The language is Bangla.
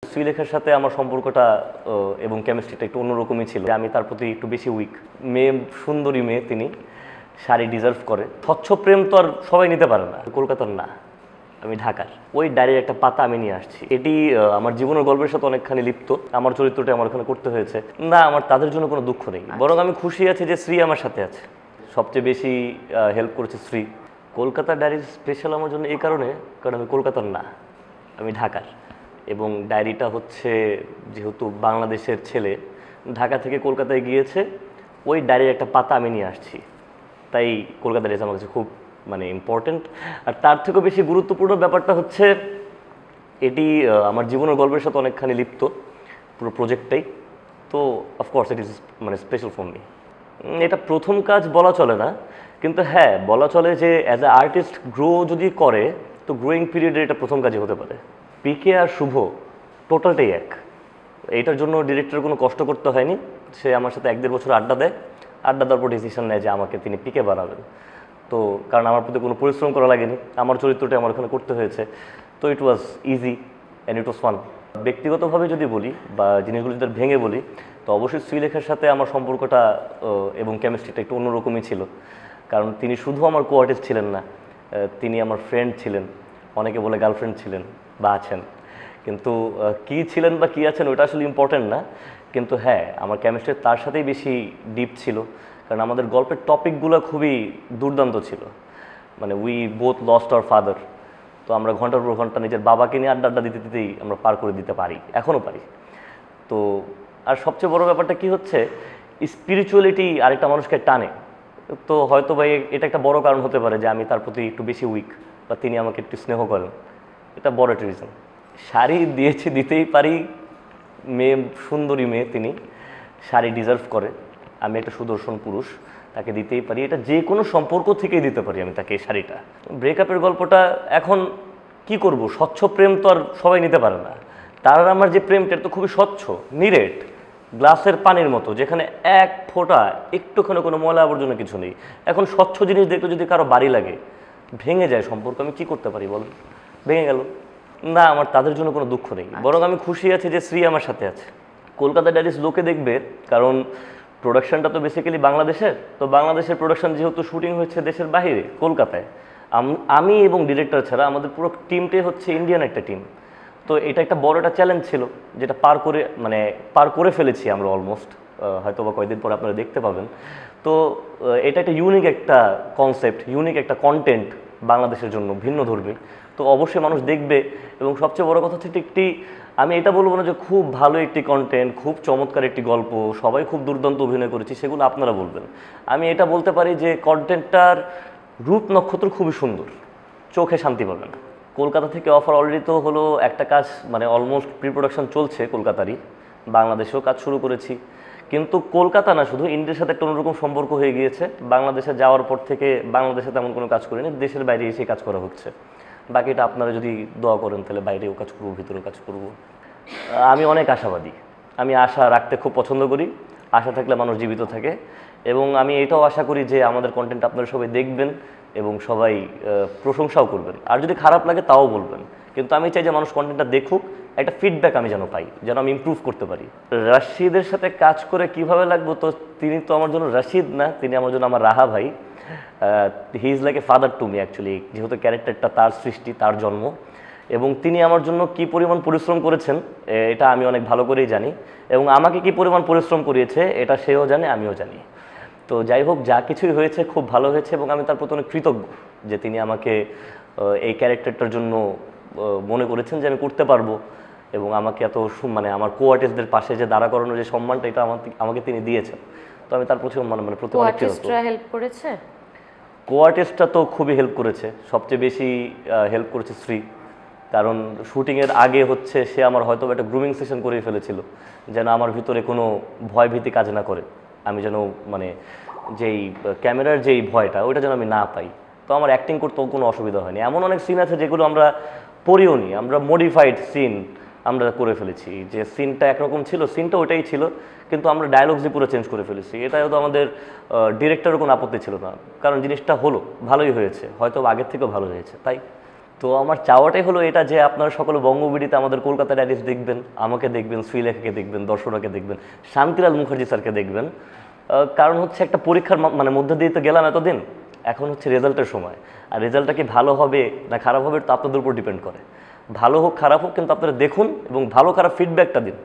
শ্রীলেখার সাথে আমার সম্পর্কটা এবং কেমিস্ট্রিটা একটু অন্যরকমই ছিল। আমি তার প্রতি একটু বেশি উইক। মেয়ে, সুন্দরী মেয়ে, তিনি শাড়ি ডিজার্ভ করে। স্বচ্ছ প্রেম তো আর সবাই নিতে পারে না, কলকাতার না, আমি ঢাকার। ওই ডায়েরির একটা পাতা আমি নিয়ে আসছি। এটি আমার জীবনের গল্পের সাথে অনেকখানি লিপ্ত। আমার চরিত্রটা আমার ওখানে করতে হয়েছে না, আমার তাদের জন্য কোনো দুঃখ নেই, বরং আমি খুশি আছি যে শ্রী আমার সাথে আছে। সবচেয়ে বেশি হেল্প করেছে শ্রী। কলকাতা ডায়েরি স্পেশাল আমার জন্য এই কারণে, কারণ আমি কলকাতার না, আমি ঢাকার। এবং ডায়েরিটা হচ্ছে, যেহেতু বাংলাদেশের ছেলে ঢাকা থেকে কলকাতায় গিয়েছে, ওই ডায়েরির একটা পাতা আমি নিয়ে আসছি। তাই কলকাতা ডায়েরি আমার কাছে খুব ইম্পর্টেন্ট। আর তার থেকেও বেশি গুরুত্বপূর্ণ ব্যাপারটা হচ্ছে এটি আমার জীবনের গল্পের সাথে অনেকখানি লিপ্ত, পুরো প্রজেক্টটাই। তো of course it is special for me. এটা প্রথম কাজ বলা চলে না, কিন্তু হ্যাঁ বলা চলে যে অ্যাজ এ আর্টিস্ট গ্রো যদি করে, তো গ্রোয়িং পিরিয়ডে এটা প্রথম কাজই হতে পারে। পিকে আর শুভ টোটালটাই এক। এইটার জন্য ডিরেক্টর কোনো কষ্ট করতে হয়নি। সে আমার সাথে 1-1.5 বছর আড্ডা দেওয়ার পর ডিসিশন নেয় যে আমাকে তিনি পিকে বানাবেন। তো কারণ আমার প্রতি কোনো পরিশ্রম করা লাগেনি, আমার চরিত্রটা আমার ওখানে করতে হয়েছে। তো it was easy and it was fun. ব্যক্তিগতভাবে যদি বলি বা জিনিসগুলো যদি ভেঙে বলি, তো অবশ্যই শ্রীলেখার সাথে আমার সম্পর্কটা এবং কেমিস্ট্রিটা একটু অন্যরকমই ছিল। কারণ তিনি শুধু আমার কো আর্টিস্ট ছিলেন না, তিনি আমার ফ্রেন্ড ছিলেন, অনেকে বলে গার্লফ্রেন্ড ছিলেন বা আছেন। কিন্তু কী ছিলেন বা কী আছেন ওটা আসলে ইম্পর্টেন্ট না। কিন্তু হ্যাঁ, আমার কেমিস্ট্রি তার সাথেই বেশি ডিপ ছিল, কারণ আমাদের গল্পের টপিকগুলো খুবই দুর্দান্ত ছিল। We both lost hour father. তো আমরা ঘন্টার পর ঘন্টা নিজের বাবাকে নিয়ে আড্ডা দিতেই আমরা পার করে দিতে পারি, এখনও পারি। তো আর সবচেয়ে বড় ব্যাপারটা কি হচ্ছে, স্পিরিচুয়ালিটি আরেকটা মানুষকে টানে। তো হয়তো ভাই এটা একটা বড় কারণ হতে পারে যে আমি তার প্রতি একটু বেশি উইক, বা তিনি আমাকে একটু স্নেহ করেন। এটা বড় একটা রিজন। শাড়ি দিতেই পারি। মেয়ে, সুন্দরী মেয়ে, তিনি শাড়ি ডিজার্ভ করে। আমি একটা সুদর্শন পুরুষ, তাকে দিতেই পারি। এটা যে কোনো সম্পর্ক থেকেই দিতে পারি আমি তাকে এই শাড়িটা। ব্রেকআপের গল্পটা এখন কি করব, স্বচ্ছ প্রেম তো আর সবাই নিতে পারে না। তার আর আমার যে প্রেমটা তো খুবই স্বচ্ছ, নিরেট, গ্লাসের পানির মতো, যেখানে এক ফোঁটা একটুখানি কোনো ময়লা আবর্জনা কিছু নেই। এখন স্বচ্ছ জিনিস দেখলে যদি কারো বাড়ি লাগে, ভেঙে যায় সম্পর্ক, আমি কি করতে পারি বল? ভেঙে গেল না, আমার তাদের জন্য কোনো দুঃখ নেই, বরং আমি খুশি আছি যে শ্রী আমার সাথে আছে। কলকাতা ডায়েরিজ লোকে দেখবে, কারণ প্রোডাকশনটা তো বেসিক্যালি বাংলাদেশের। তো বাংলাদেশের প্রোডাকশন যেহেতু শুটিং হচ্ছে দেশের বাইরে, কলকাতায়, আমি এবং ডিরেক্টর ছাড়া আমাদের পুরো টিমটাই হচ্ছে ইন্ডিয়ান একটা টিম। তো এটা একটা বড় একটা চ্যালেঞ্জ ছিল, যেটা পার করে ফেলেছি আমরা অলমোস্ট। হয়তো বা কয়েকদিন পরে আপনারা দেখতে পাবেন। তো এটা একটা ইউনিক একটা কনসেপ্ট, ইউনিক একটা কন্টেন্ট বাংলাদেশের জন্য, ভিন্ন ধর্মী। তো অবশ্যই মানুষ দেখবে। এবং সবচেয়ে বড় কথা হচ্ছে আমি এটা বলবো না যে খুব ভালো একটি কন্টেন্ট, খুব চমৎকার একটি গল্প, সবাই খুব দুর্দান্ত অভিনয় করেছি, সেগুলো আপনারা বলবেন। আমি এটা বলতে পারি যে কন্টেন্টটার রূপ নক্ষত্র খুবই সুন্দর, চোখে শান্তি পাবেন। কলকাতা থেকে অফার অলরেডি তো হলো একটা কাজ, অলমোস্ট প্রি প্রোডাকশন চলছে কলকাতারই। বাংলাদেশেও কাজ শুরু করেছি, কিন্তু কলকাতা না, শুধু ইন্ডিয়ার সাথে একটা অন্যরকম সম্পর্ক হয়ে গিয়েছে। বাংলাদেশে যাওয়ার পর থেকে বাংলাদেশে তেমন কোনো কাজ করিনি, দেশের বাইরে এসে কাজ করা হচ্ছে। বাকিটা আপনারা যদি দোয়া করেন তাহলে বাইরেও কাজ করবো, ভিতরেও কাজ করব। আমি অনেক আশাবাদী। আমি আশা রাখতে খুব পছন্দ করি। আশা থাকলে মানুষ জীবিত থাকে। এবং আমি এটাও আশা করি যে আমাদের কন্টেন্ট আপনারা সবাই দেখবেন এবং সবাই প্রশংসাও করবেন। আর যদি খারাপ লাগে তাও বলবেন, কিন্তু আমি চাই যে মানুষ কন্টেন্টটা দেখুক, একটা ফিডব্যাক আমি যেন পাই, যেন আমি ইমপ্রুভ করতে পারি। রাশিদের সাথে কাজ করে কিভাবে লাগবো, তো তিনি তো আমার জন্য রাশিদ না, তিনি আমার জন্য আমার রাহা ভাই। He is like a father to me actually, যেহেতু ক্যারেক্টারটা তার সৃষ্টি, তার জন্ম। এবং তিনি আমার জন্য কি পরিমাণ পরিশ্রম করেছেন এটা আমি অনেক ভালো করেই জানি, এবং আমাকে কি পরিমাণ পরিশ্রম করিয়েছে এটা সেও জানে, আমিও জানি। তো যাই হোক, যা কিছুই হয়েছে খুব ভালো হয়েছে, এবং আমি তার প্রতি অনেক কৃতজ্ঞ যে তিনি আমাকে এই ক্যারেক্টারটার জন্য মনে করেছেন যে আমি করতে পারবো, এবং আমাকে এত আমার কো আর্টিস্টদের পাশে যে দাঁড়া করানোর যে সম্মানটা, এটা আমাকে তিনি দিয়েছেন। তো আমি তার প্রতি প্রতি অনেক কৃতজ্ঞ। হেল্প করেছে, কো আর্টিস্টটা তো খুবই হেল্প করেছে, সবচেয়ে বেশি হেল্প করেছে শ্রী। কারণ শুটিংয়ের আগে হচ্ছে সে আমার হয়তো একটা গ্রুমিং সেশন করেই ফেলেছিল, যেন আমার ভিতরে কোনো ভয় ভীতি কাজ না করে। আমি যেন যেই ক্যামেরার যেই ভয়টা, ওইটা যেন আমি না পাই। তো আমার অ্যাক্টিং করতেও কোনো অসুবিধা হয়নি। এমন অনেক সিন আছে যেগুলো আমরা পড়িও নি, আমরা মডিফাইড সিন আমরা করে ফেলেছি। যে সিনটা একরকম ছিল, সিনটা ওইটাই ছিল, কিন্তু আমরা ডায়লগস দিয়ে পুরো চেঞ্জ করে ফেলেছি। এটাও তো আমাদের ডিরেক্টরের কোনো আপত্তি ছিল না, কারণ জিনিসটা হলো, ভালোই হয়েছে, হয়তো আগের থেকেও ভালো হয়েছে। তাই তো আমার চাওয়াটাই হলো এটা যে আপনারা সকলে বঙ্গবিডিতে আমাদের কলকাতা ডায়েরিজ দেখবেন, আমাকে দেখবেন, শ্রীলেখাকে দেখবেন, দর্শনাকে দেখবেন, শান্তিলাল মুখার্জি স্যারকে দেখবেন। কারণ হচ্ছে একটা পরীক্ষার মানে মধ্যে দিয়ে তো গেলাম এতদিন, এখন হচ্ছে রেজাল্টের সময়। আর রেজাল্টটা কি ভালো হবে না খারাপ হবে তা আপনাদের উপর ডিপেন্ড করে। ভালো হোক খারাপ হোক, কিন্তু আপনারা দেখুন এবং ভালো খারাপ ফিডব্যাকটা দিন।